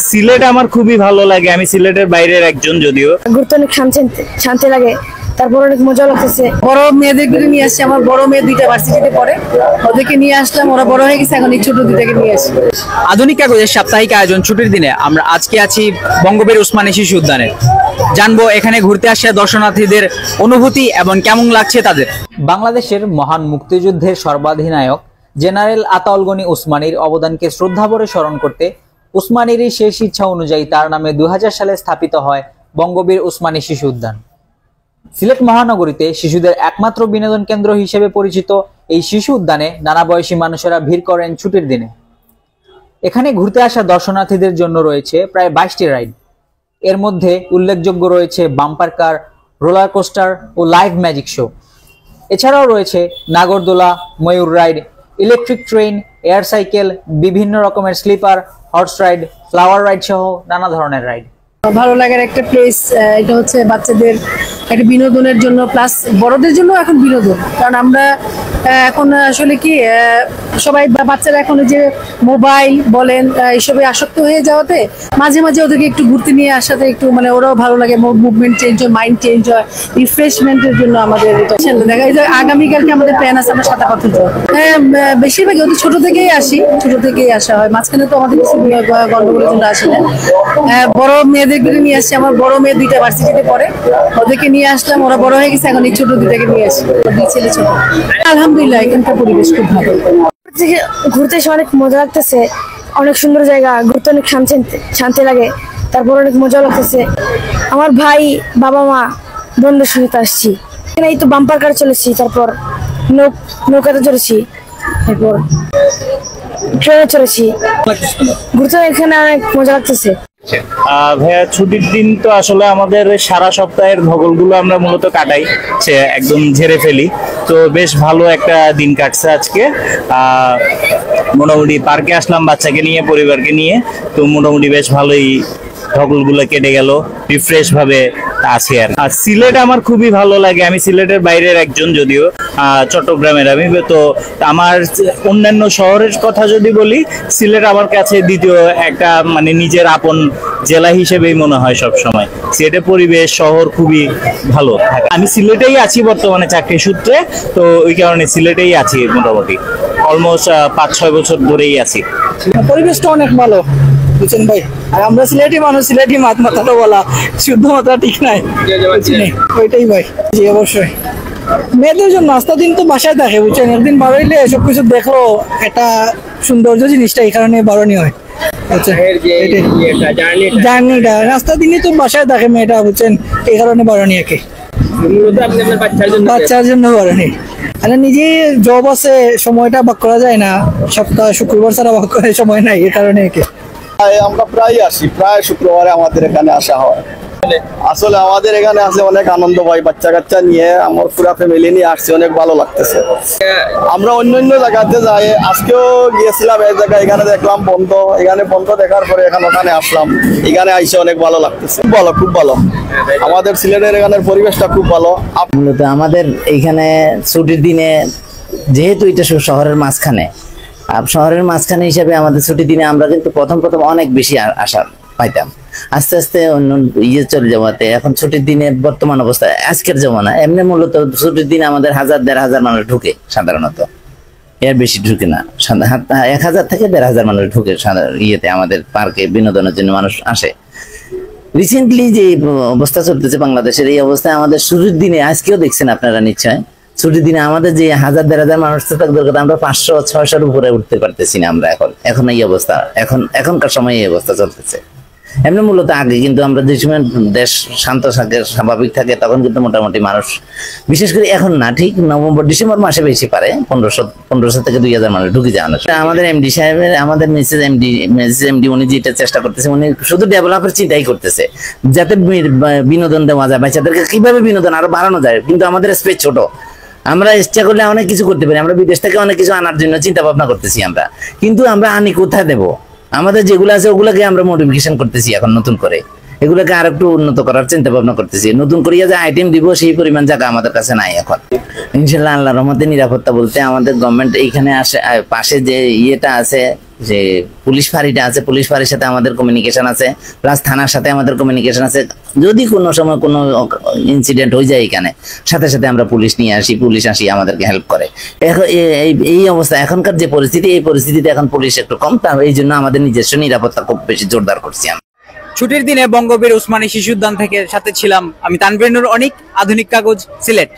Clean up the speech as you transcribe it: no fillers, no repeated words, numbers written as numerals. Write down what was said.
সিলেট আমার খুবই ভালো লাগে। আমি সিলেটের বাইরের একজন, যদিও ঘুরতে অনেক শান্তি লাগে। তারপর অনেক মজা লাগতেছে। বড় মেয়েদেরকে নিয়ে আসছি, আমার বড় মেয়ে দুইটা ভার্সিটিতে পড়ে, ওদেরকে নিয়ে আসলাম, ওরা বড় হয়ে গেছে, এখন এই ছোট দুইটাকে নিয়ে আসি। আধুনিক কাগজের সাপ্তাহিক আয়োজন ছুটির দিনে আমরা আজকে আছি বঙ্গবীর উসমানী শিশু উদ্যানে। জানবো এখানে ঘুরতে আসা দর্শনার্থীদের অনুভূতি এবং কেমন লাগছে তাদের। বাংলাদেশের মহান মুক্তিযুদ্ধের সর্বাধিনায়ক জেনারেল আতাউল গনি উসমানীর অবদানকে শ্রদ্ধাভরে স্মরণ করতে উসমানীরই শেষ ইচ্ছা অনুযায়ী তার নামে 2000 সালে স্থাপিত হয় বঙ্গবীর উসমানী শিশু উদ্যান। সিলেট মহানগরীতে শিশুদের একমাত্র বিনোদন কেন্দ্র হিসেবে পরিচিত এই শিশু উদ্যানে নানা বয়সী মানুষেরা ভিড় করেন ছুটির দিনে। এখানে ঘুরতে আসা দর্শনার্থীদের জন্য রয়েছে প্রায় 22টি রাইড। এর মধ্যে উল্লেখযোগ্য রয়েছে বাম্পার কার, রোলার কোস্টার ও লাইভ ম্যাজিক শো। এছাড়াও রয়েছে নাগরদোলা, ময়ূর ride, electric train, air cycle, বিভিন্ন রকমের slipper, horse ride, flower ride সহ নানা ধরনের রাইড। ভালো লাগার একটা প্লেস। এটা হচ্ছে বাচ্চাদের একটা বিনোদনের জন্য, প্লাস বড়দের জন্য এখন বিনোদন। কারণ আমরা এখন আসলে কি সবাই বাচ্চারা এখন যে মোবাইল বলেন এইসবে আসক্ত হয়ে যাওয়াতে মাঝে মাঝে ওদেরকে একটু ঘুরতে নিয়ে আসাতে একটু মানে ওরাও ভালো লাগে, মুভমেন্ট চেঞ্জ হয়, মাইন্ড চেঞ্জ হয়, রিফ্রেশমেন্টের জন্য আমাদের এটা দেখা যায়। আগামীকালকে আমাদের প্ল্যান আছে আমরা সাদা পাথর যাবো। বেশিরভাগই ওদের ছোট থেকেই আসা হয়, মাঝখানে তো আমাদের কিছু গন্ডগোলের জন্য আসে না। বড় মেয়েদেরকে নিয়ে আসছি, আমার বড় মেয়ে দুইটা ভার্সিটিতে পড়ে, ওদেরকে নিয়ে আসলাম, ওরা বড় হয়ে গেছে, এখন এই ছোট দুইটাকে নিয়ে আসি, দুই ছেলে ছোট। আলহামদুলিল্লাহ এখানকার পরিবেশ খুব ভালো। ঘুরতে এসে অনেক মজা লাগতেছে, অনেক সুন্দর জায়গা, ঘুরতে অনেক শান্তি লাগে। তারপর অনেক মজা লাগতেছে। আমার ভাই, বাবা মা, বন্ধুর সহিত আসছি। এখানে এই তো বাম্পার কার চলেছি, তারপর নৌকাতে চলেছি, তারপর ট্রেনে চলেছি। ঘুরতে এখানে অনেক মজা লাগতেছে। ভাইয়া, ছুটির দিন তো আসলে আমাদের সারা সপ্তাহের ধকলগুলো আমরা মূলত কাটাই, সে একদম ঝেড়ে ফেলি। তো বেশ ভালো একটা দিন কাটছে আজকে। মোটামুটি পার্কে আসলাম বাচ্চাকে নিয়ে, পরিবারকে নিয়ে, তো মোটামুটি বেশ ভালোই ধকলগুলো কেটে গেল, রিফ্রেশ ভাবে আছি। আর সিলেট আমার খুবই ভালো লাগে। আমি সিলেটের বাইরের একজন, যদিও চট্টগ্রামের। আমি তো আমার অন্যান্য শহরের কথা যদি বলি, সিলেট আমার কাছে দ্বিতীয় একটা মানে নিজের আপন জেলা হিসেবেই মনে হয় সব সময়। সিলেটের পরিবেশ, শহর খুবই ভালো থাকে। আমি সিলেটেই আছি বর্তমানে চাকরি সূত্রে, তো ওই কারণে সিলেটেই আছি মোটামুটি অলমোস্ট 5-6 বছর ধরেই আছি। পরিবেশটা অনেক ভালো, বুঝছেন ভাই। আর আমরা সিলেটি মানুষ, সিলেটি মাথাটা বলা, শুদ্ধ মাত্রা ঠিক নাই, ওইটাই ভাই। জি অবশ্যই। মেয়েদের জন্য আস্তা দিন তো বাসায় থাকে, বুঝছেন। একদিন বাড়াইলে সব কিছু দেখলো, একটা সৌন্দর্য জিনিসটা এই কারণে বাড়ানি হয়। জার্নিটা রাস্তা দিনে তো বাসায় থাকে মেয়েটা, বুঝছেন, এই কারণে বাড়ানি একে বাচ্চার জন্য বাড়ানি। আর নিজে জব আছে, সময়টা ভাগ করা যায় না, সপ্তাহ শুক্রবার ছাড়া ভাগ করার সময় নাই, এই কারণে একে আমরা প্রায় আসি, প্রায় শুক্রবারে আমাদের এখানে আসা হয়। আসলে আমাদের এখানে আছে অনেক আনন্দ পাই, বাচ্চা কাচ্চা নিয়ে আমার পুরা ফ্যামিলি নিয়ে আসছি, অনেক ভালো লাগতেছে। আমরা অন্য জায়গাতে যাই, আজকেও গিয়েছিলাম এই জায়গায়, এখানে দেখলাম বন্ধ, এখানে বন্ধ দেখার পরে ওখানে আসলাম, এখানে আইসে অনেক ভালো লাগতেছে। খুব ভালো আমাদের সিলেটের এখানের পরিবেশটা খুব ভালো। মূলত আমাদের এইখানে ছুটির দিনে, যেহেতু এটা শহরের মাঝখানে হিসাবে আমাদের ছুটির দিনে আমরা কিন্তু প্রথম অনেক বেশি আশা পাইতাম। আস্তে আস্তে অন্য চলে যাওয়াতে এখন ছুটির দিনে বর্তমান অবস্থায় আজকের জমানা এমনি মূলত ছুটির দিনে আমাদের 1000-1500 মানুষ ঢুকে, সাধারণত এর বেশি ঢুকে না। 1000 থেকে 1500 মানুষ ঢুকে ইয়েতে, আমাদের পার্কে বিনোদনের জন্য মানুষ আসে। রিসেন্টলি যে অবস্থা চলতেছে বাংলাদেশের, এই অবস্থায় আমাদের ছুটির দিনে, আজকেও দেখছেন আপনারা নিশ্চয়, ছুটির দিনে আমাদের যে 1000-1500 মানুষ থাকার দরকার, আমরা 500-600-র উপরে উঠতে পারতেছি না আমরা এখন এই অবস্থা, এখনকার সময় এই অবস্থা চলতেছে। এমনি মূলত আগে কিন্তু আমরা যে সময় দেশ শান্ত থাকে, স্বাভাবিক থাকে, তখন কিন্তু মোটামুটি মানুষ, বিশেষ করে এখন না, ঠিক নভেম্বর-ডিসেম্বর মাসে বেশি পারে 1500 থেকে 2000 মানুষ ঢুকে যাওয়ানো। আমাদের এমডি সাহেবের, আমাদের মিসেস এমডি উনি যেটা চেষ্টা করতেছে, উনি শুধু ডেভেলপের চিন্তাই করতেছে, যাতে বিনোদন দেওয়া যায়, বাচ্চাদেরকে কিভাবে বিনোদন আরো বাড়ানো যায়। কিন্তু আমাদের স্পেস ছোট, আমরা ইচ্ছা করলে অনেক কিছু করতে পারি, আমরা বিদেশ থেকে অনেক কিছু আনার জন্য চিন্তা ভাবনা করতেছি আমরা, কিন্তু আমরা আনি কোথায় দেবো? আমাদের যেগুলো আছে ওগুলোকে আমরা মডিফিকেশন করতেছি এখন নতুন করে, এগুলোকে আর একটু উন্নত করার চিন্তা ভাবনা করতেছি। নতুন করিয়া যে আইটেম দিব সেই পরিমাণ জায়গা আমাদের কাছে নাই এখন। ইনশাল্লাহ আল্লাহর রহমতে নিরাপত্তা বলতে আমাদের গভর্নমেন্ট এইখানে আসে, পাশে যে ইয়েটা আছে যে পুলিশ ফাঁড়িটা আছে, পুলিশ ফাঁড়ির সাথে আমাদের কমিউনিকেশন আছে, প্লাস থানার সাথে আমাদের কমিউনিকেশন আছে। যদি কোনো সময় কোনো ইনসিডেন্ট হয়ে যায় এখানে, সাথে সাথে আমরা পুলিশ নিয়ে আসি, পুলিশ আসি আমাদেরকে হেল্প করে। এখন এই অবস্থা, এখনকার যে পরিস্থিতি, এই পরিস্থিতিতে এখন পুলিশ একটু কম, তার এই জন্য আমাদের নিজস্ব নিরাপত্তা খুব বেশি জোরদার করছি আমরা। ছুটির দিনে বঙ্গবীর উসমানী শিশু উদ্যান থেকে সাথে ছিলাম আমি তানভীর নূর অনিক, আধুনিক কাগজ, সিলেট।